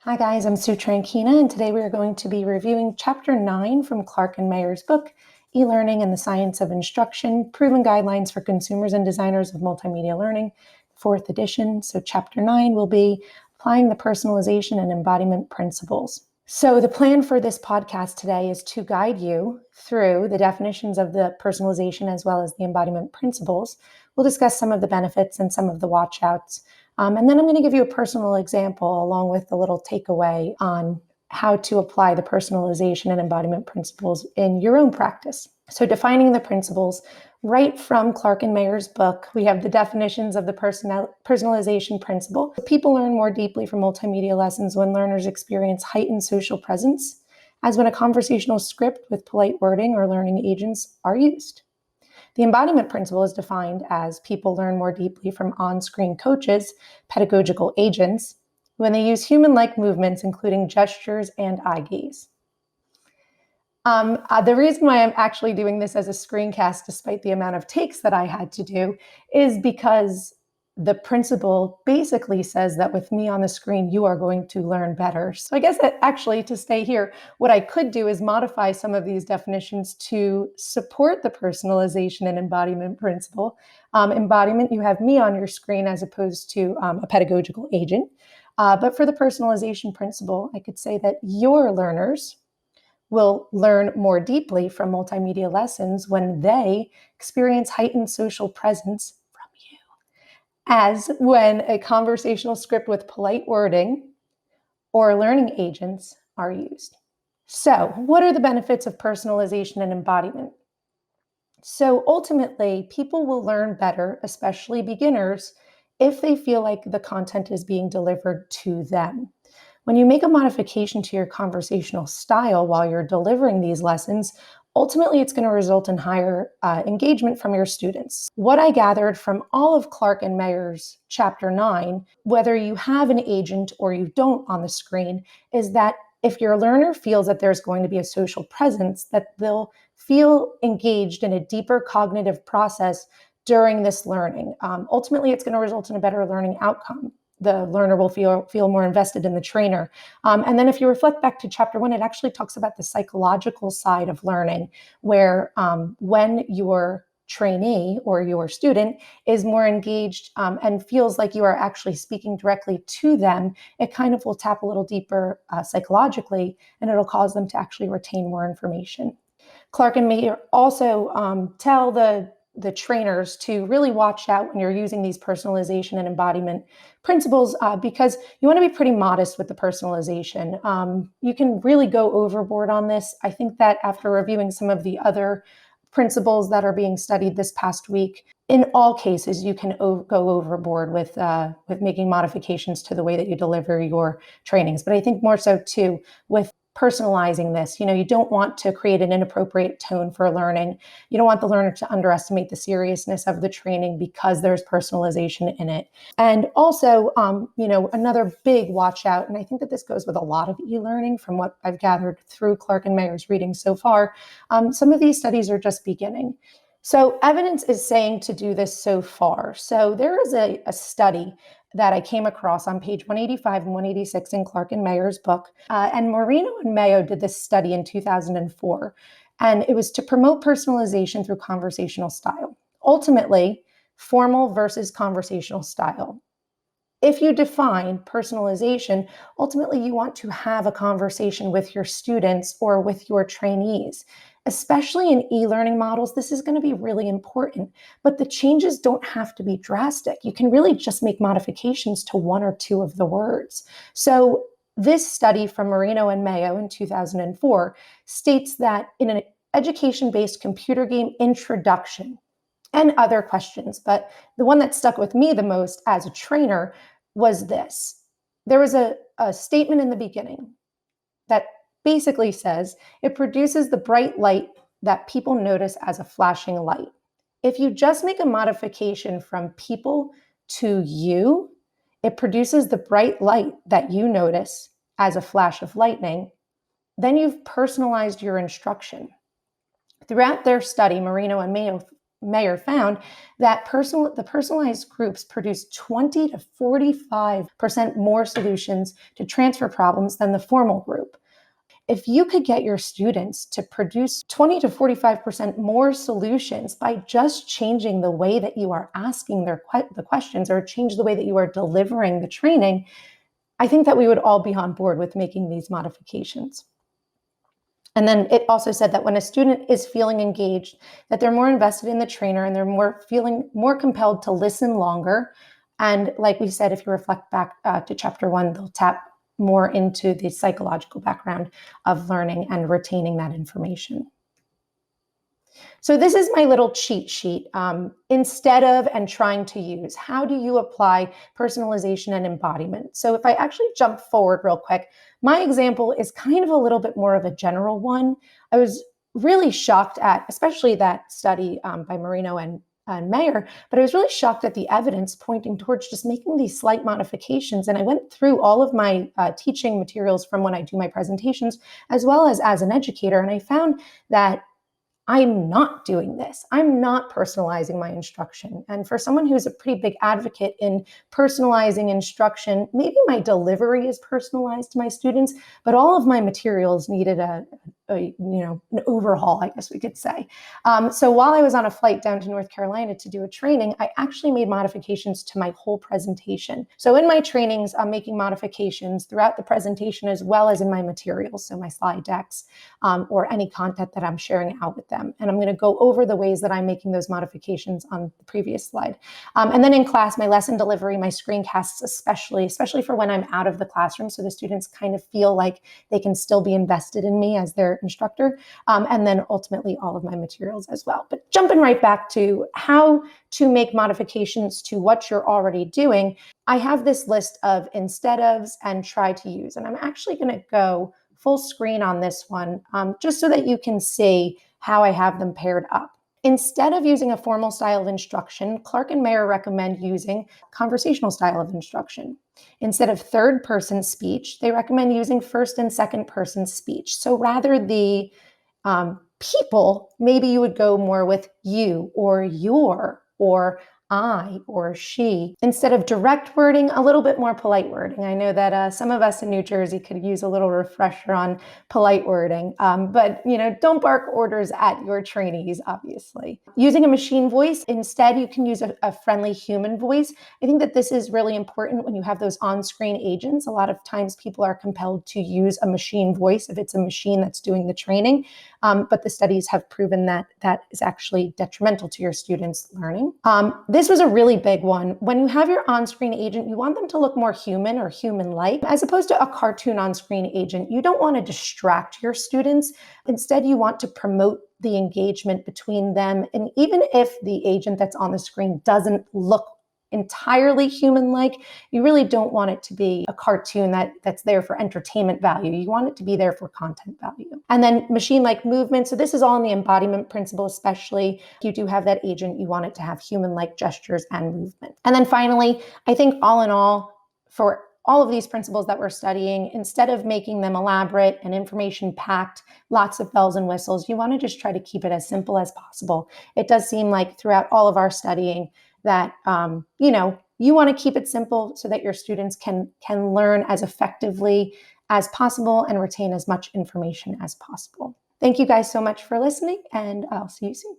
Hi guys, I'm Sue Tranchina, and today we are going to be reviewing Chapter 9 from Clark and Mayer's book, E-Learning and the Science of Instruction, Proven Guidelines for Consumers and Designers of Multimedia Learning, 4th edition. So Chapter 9 will be Applying the Personalization and Embodiment Principles. So the plan for this podcast today is to guide you through the definitions of the personalization as well as the embodiment principles. We'll discuss some of the benefits and some of the watchouts. And then I'm going to give you a personal example along with a little takeaway on how to apply the personalization and embodiment principles in your own practice. So defining the principles, right from Clark and Mayer's book, we have the definitions of the personalization principle. People learn more deeply from multimedia lessons when learners experience heightened social presence, as when a conversational script with polite wording or learning agents are used. The embodiment principle is defined as people learn more deeply from on-screen coaches, pedagogical agents, when they use human-like movements, including gestures and eye gaze. The reason why I'm actually doing this as a screencast, despite the amount of takes that I had to do, is because the principle basically says that with me on the screen, you are going to learn better. So I guess that actually, to stay here, what I could do is modify some of these definitions to support the personalization and embodiment principle. Embodiment, you have me on your screen as opposed to a pedagogical agent. But for the personalization principle, I could say that your learners will learn more deeply from multimedia lessons when they experience heightened social presence from you, as when a conversational script with polite wording or learning agents are used. So, what are the benefits of personalization and embodiment? So, ultimately, people will learn better, especially beginners, if they feel like the content is being delivered to them. When you make a modification to your conversational style while you're delivering these lessons, ultimately it's going to result in higher engagement from your students. What I gathered from all of Clark and Mayer's Chapter 9, whether you have an agent or you don't on the screen, is that if your learner feels that there's going to be a social presence, that they'll feel engaged in a deeper cognitive process during this learning. Ultimately, it's going to result in a better learning outcome. The learner will feel more invested in the trainer. And then if you reflect back to Chapter 1, it actually talks about the psychological side of learning, where when your trainee or your student is more engaged and feels like you are actually speaking directly to them, it kind of will tap a little deeper psychologically, and it'll cause them to actually retain more information. Clark and Mayer also tell the trainers to really watch out when you're using these personalization and embodiment principles because you want to be pretty modest with the personalization. You can really go overboard on this. I think that after reviewing some of the other principles that are being studied this past week, in all cases, you can go overboard with making modifications to the way that you deliver your trainings. But I think more so too with personalizing this. You don't want to create an inappropriate tone for learning. You don't want the learner to underestimate the seriousness of the training because there's personalization in it. And also, another big watch out, and I think that this goes with a lot of e-learning from what I've gathered through Clark and Mayer's reading so far, some of these studies are just beginning. So evidence is saying to do this so far. So there is a study that I came across on page 185 and 186 in Clark and Mayer's book. And Moreno and Mayo did this study in 2004. And it was to promote personalization through conversational style. Ultimately, formal versus conversational style. If you define personalization, ultimately you want to have a conversation with your students or with your trainees. Especially in e-learning models, this is going to be really important, but the changes don't have to be drastic. You can really just make modifications to one or two of the words. So this study from Moreno and Mayo in 2004 states that in an education-based computer game introduction, and other questions, but the one that stuck with me the most as a trainer was this. There was a statement in the beginning that basically says it produces the bright light that people notice as a flashing light. If you just make a modification from people to you, it produces the bright light that you notice as a flash of lightning. Then you've personalized your instruction. Throughout their study, Moreno and Mayo Mayer found that the personalized groups produce 20 to 45% more solutions to transfer problems than the formal group. If you could get your students to produce 20 to 45% more solutions by just changing the way that you are asking the questions, or change the way that you are delivering the training, I think that we would all be on board with making these modifications. And then it also said that when a student is feeling engaged, that they're more invested in the trainer and they're feeling more compelled to listen longer. And like we said, if you reflect back to chapter 1, they'll tap more into the psychological background of learning and retaining that information. So this is my little cheat sheet. Instead of and trying to use, how do you apply personalization and embodiment? So if I actually jump forward real quick, my example is kind of a little bit more of a general one. I was really shocked at, especially that study by Moreno and Mayer, but I was really shocked at the evidence pointing towards just making these slight modifications. And I went through all of my teaching materials from when I do my presentations, as well as an educator, and I found that I'm not doing this. I'm not personalizing my instruction. And for someone who's a pretty big advocate in personalizing instruction, maybe my delivery is personalized to my students, but all of my materials needed an overhaul, I guess we could say. So while I was on a flight down to North Carolina to do a training, I actually made modifications to my whole presentation. So in my trainings, I'm making modifications throughout the presentation as well as in my materials, so my slide decks, or any content that I'm sharing out with them. And I'm going to go over the ways that I'm making those modifications on the previous slide. And then in class, my lesson delivery, my screencasts, especially for when I'm out of the classroom, so the students kind of feel like they can still be invested in me as their instructor, and then ultimately all of my materials as well. But jumping right back to how to make modifications to what you're already doing, I have this list of instead ofs and try to use, and I'm actually going to go full screen on this one, just so that you can see how I have them paired up. Instead of using a formal style of instruction, Clark and Mayer recommend using conversational style of instruction. Instead of third person speech, they recommend using first and second person speech. So rather the people, maybe you would go more with you or your or I or she. Instead of direct wording, a little bit more polite wording. I know that some of us in New Jersey could use a little refresher on polite wording, but don't bark orders at your trainees, obviously. Using a machine voice, instead you can use a friendly human voice. I think that this is really important when you have those on-screen agents. A lot of times people are compelled to use a machine voice if it's a machine that's doing the training, but the studies have proven that that is actually detrimental to your students' learning. This was a really big one. When you have your on-screen agent, you want them to look more human or human-like, as opposed to a cartoon on-screen agent. You don't want to distract your students. Instead, you want to promote the engagement between them. And even if the agent that's on the screen doesn't look entirely human-like, you really don't want it to be a cartoon that's there for entertainment value. You want it to be there for content value. And then machine-like movement. So this is all in the embodiment principle, especially if you do have that agent, you want it to have human-like gestures and movement. And then finally, I think all in all, for all of these principles that we're studying, instead of making them elaborate and information-packed, lots of bells and whistles, you want to just try to keep it as simple as possible. It does seem like throughout all of our studying that, you want to keep it simple so that your students can learn as effectively as possible and retain as much information as possible. Thank you guys so much for listening, and I'll see you soon.